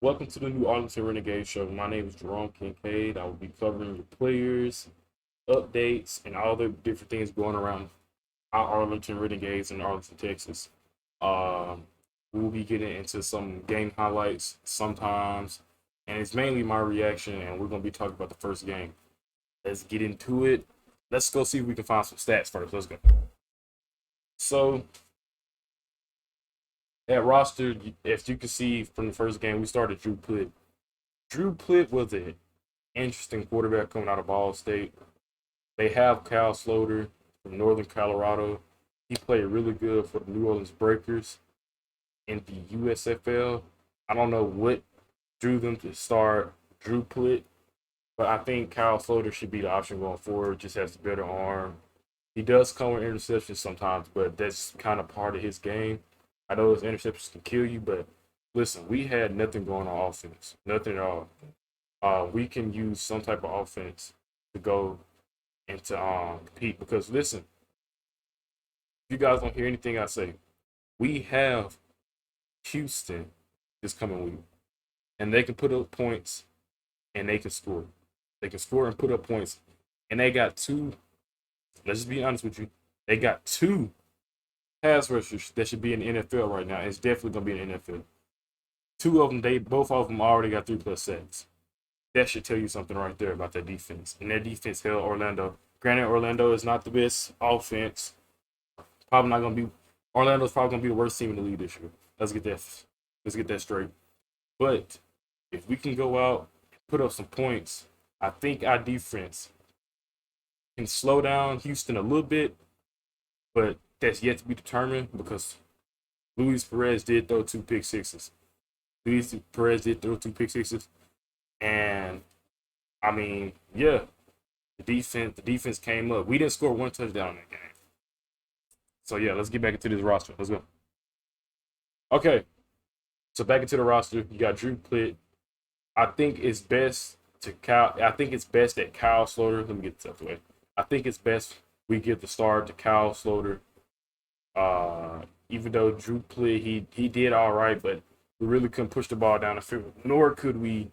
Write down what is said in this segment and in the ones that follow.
Welcome to the new Arlington Renegade show. My name is Jerome Kincaid. I will be covering the players, updates, and all the different things going around our Arlington Renegades in Arlington, Texas. Um, we'll be getting into some game highlights sometimes, and it's mainly my reaction, and we're going to be talking about the first game. Let's get into it. Let's go see if we can find some stats first. Let's go. So, at roster, as you can see from the first game, we started Drew Plitt. Drew Plitt was an interesting quarterback coming out of Ball State. They have Cal Sloter from Northern Colorado. He played really good for the New Orleans Breakers in the USFL. I don't know what drew them to start Drew Plitt, but I think Kyle Sloter should be the option going forward. Just has a better arm. He does come with interceptions sometimes, but that's kind of part of his game. I know those interceptions can kill you, but listen, we had nothing going on offense, nothing at all. We can use some type of offense to go and to compete. Because listen, if you guys don't hear anything I say, we have Houston this coming week, and they can put up points and they can score. They can score and put up points, and they got two. Let's just be honest with you. They got two pass rushers that should be in the NFL right now. It's definitely gonna be in the NFL. Two of them, both of them already got 3+ sacks. That should tell you something right there about their defense. And their defense held Orlando. Granted, Orlando is not the best offense. Probably not gonna be. Orlando's probably gonna be the worst team in the league this year. Let's get that. Let's get that straight. But if we can go out, put up some points, I think our defense can slow down Houston a little bit. But that's yet to be determined because Luis Perez did throw 2 pick sixes. Luis Perez did throw 2 pick sixes, and I mean, yeah, the defense came up. We didn't score one touchdown in that game. So yeah, let's get back into this roster. Let's go. Okay, so back into the roster. You got Drew Plitt. I think it's best to Kyle. I think it's best that Kyle Sloter. Let me get this out of the way. I think it's best we give the start to Kyle Sloter. Even though Drew Plitt, he did all right, but we really couldn't push the ball down the field. Nor could we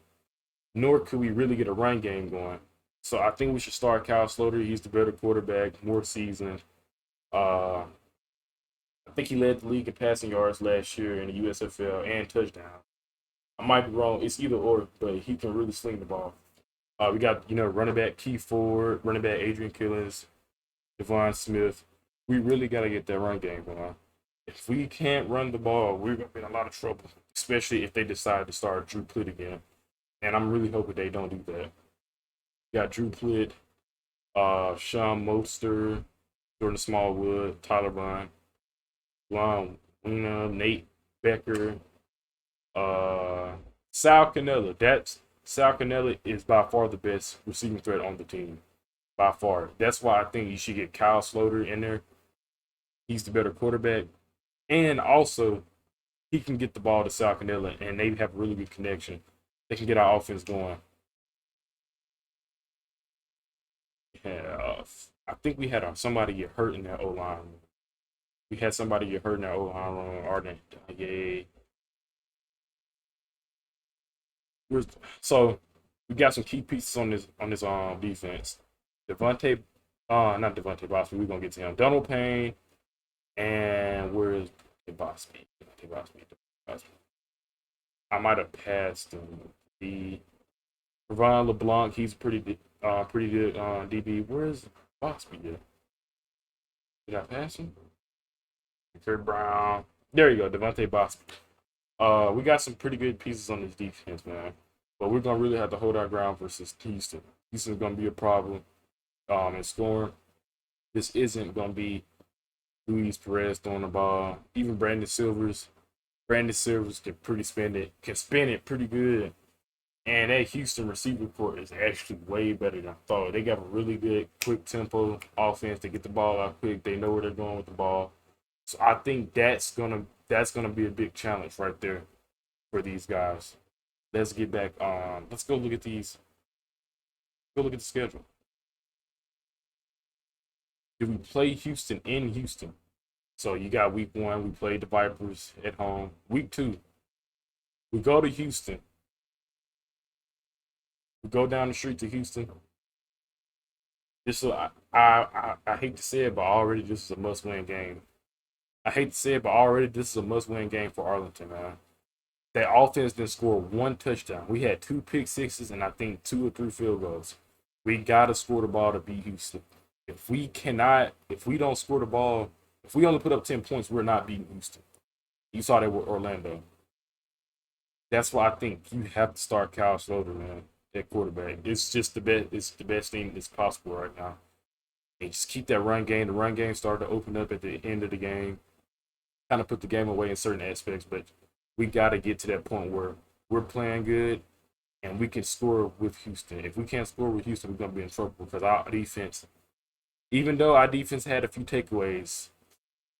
really get a run game going. So I think we should start Kyle Sloter. He's the better quarterback, more seasoned. Uh, I think he led the league in passing yards last year in the USFL and touchdown. I might be wrong. It's either or, but he can really sling the ball. We got running back Keith Ford, running back Adrian Killens, Devon Smith. We really got to get that run game going. If we can't run the ball, we're gonna be in a lot of trouble, especially if they decide to start Drew Plitt again. And I'm really hoping they don't do that. We got Drew Plitt, Sean Moster, Jordan Smallwood, Tyler Bond, Lon Wiener, Nate Becker, Sal Cannella. Sal Cannella is by far the best receiving threat on the team. By far. That's why I think you should get Kyle Sloter in there. He's the better quarterback. And also, he can get the ball to Sal Cannella, and they have a really good connection. They can get our offense going. Yeah, I think we had somebody get hurt in that O line. We had somebody get hurt in that O line on Arlington Renegade. So we got some key pieces on this defense. Devontae, not Devontae Bosby. We're gonna get to him. Donald Payne, and where's Bosby? Bosby. I might have passed him. The Ron LeBlanc, he's pretty good DB. Where's Bosby? Did I pass him? Kurt Brown. There you go, Devontae Bosby. We got some pretty good pieces on this defense, man. But we're gonna really have to hold our ground versus Houston. Houston's gonna be a problem in scoring. This isn't gonna be Luis Perez throwing the ball. Even Brandon Silvers. Brandon Silvers can spin it pretty good. And that Houston receiver court is actually way better than I thought. They got a really good quick tempo offense. They get the ball out quick. They know where they're going with the ball. So I think that's gonna be a big challenge right there for these guys. Let's get back. Let's go look at these. Go look at the schedule. Do we play Houston in Houston? So you got week 1, we played the Vipers at home. Week 2, we go to Houston. We go down the street to Houston. This is, I hate to say it, but already this is a must-win game. I hate to say it, but already this is a must-win game for Arlington, man. That offense didn't score one touchdown. We had 2 pick-sixes and I think 2 or 3 field goals. We gotta score the ball to beat Houston. If we don't score the ball, if we only put up 10 points, we're not beating Houston. You saw that with Orlando. That's why I think you have to start Kyle Sloter, man, at quarterback. It's just the best. It's the best thing that's possible right now. And just keep that run game. The run game started to open up at the end of the game. Kind of put the game away in certain aspects, but we got to get to that point where we're playing good and we can score with Houston. If we can't score with Houston, we're gonna be in trouble because our defense, even though our defense had a few takeaways,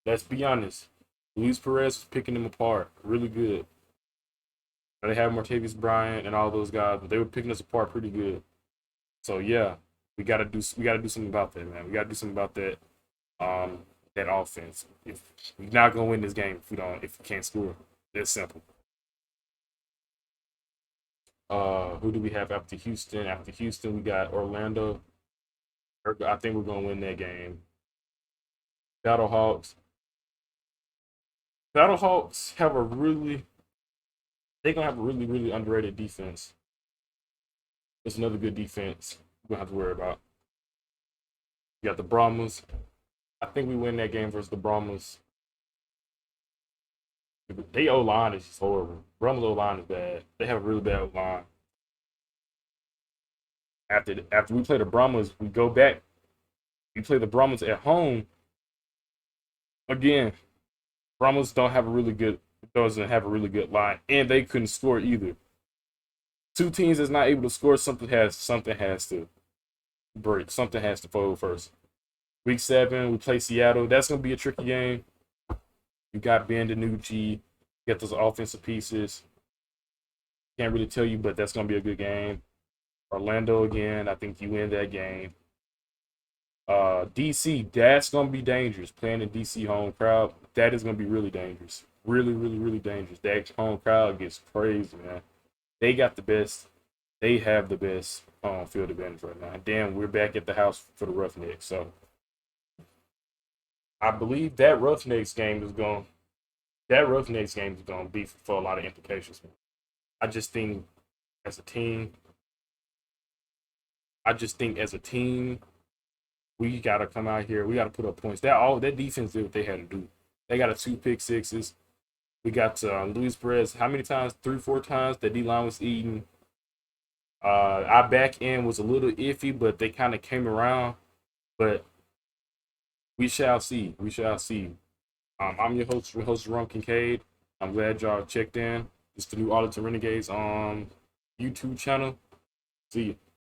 let's be honest, Luis Perez was picking them apart really good. They had Martavis Bryant and all those guys, but they were picking us apart pretty good. So yeah, we gotta do something about that, man. We gotta do something about that that offense. If we're not gonna win this game if we can't score. It's simple. Who do we have after Houston? After Houston, we got Orlando. I think we're gonna win that game. Battlehawks. Battlehawks have a really they're gonna have a really, really underrated defense. It's another good defense we don't have to worry about. You got the Brahmas. I think we win that game versus the Brahmas. They O line is just horrible. Brahmas O line is bad. They have a really bad O line. After we play the Brahmas, we go back. We play the Brahmas at home. Again, Brahmas doesn't have a really good line, and they couldn't score either. Two teams that's not able to score, something has to break. Something has to fold first. Week 7, we play Seattle. That's gonna be a tricky game. You got Ben DiNucci, get those offensive pieces. Can't really tell you, but that's gonna be a good game. Orlando again. I think you win that game. DC, that's gonna be dangerous. Playing in DC home crowd, that is gonna be really dangerous. Really, really, really dangerous. That home crowd gets crazy, man. They got the best. They have the best field advantage right now. And damn, we're back at the house for the Roughnecks. So I believe that Roughnecks game is going. That Roughnecks game is going to be for a lot of implications. I just think as a team, we gotta come out here. We gotta put up points. That defense did what they had to do. They got 2 pick-sixes. We got Luis Perez. How many times? 3, 4 times. The D line was eating. Our back end was a little iffy, but they kind of came around. But we shall see. We shall see. I'm your host Ron Kincaid. I'm glad y'all checked in. It's the new Arlington Renegades YouTube channel. See you.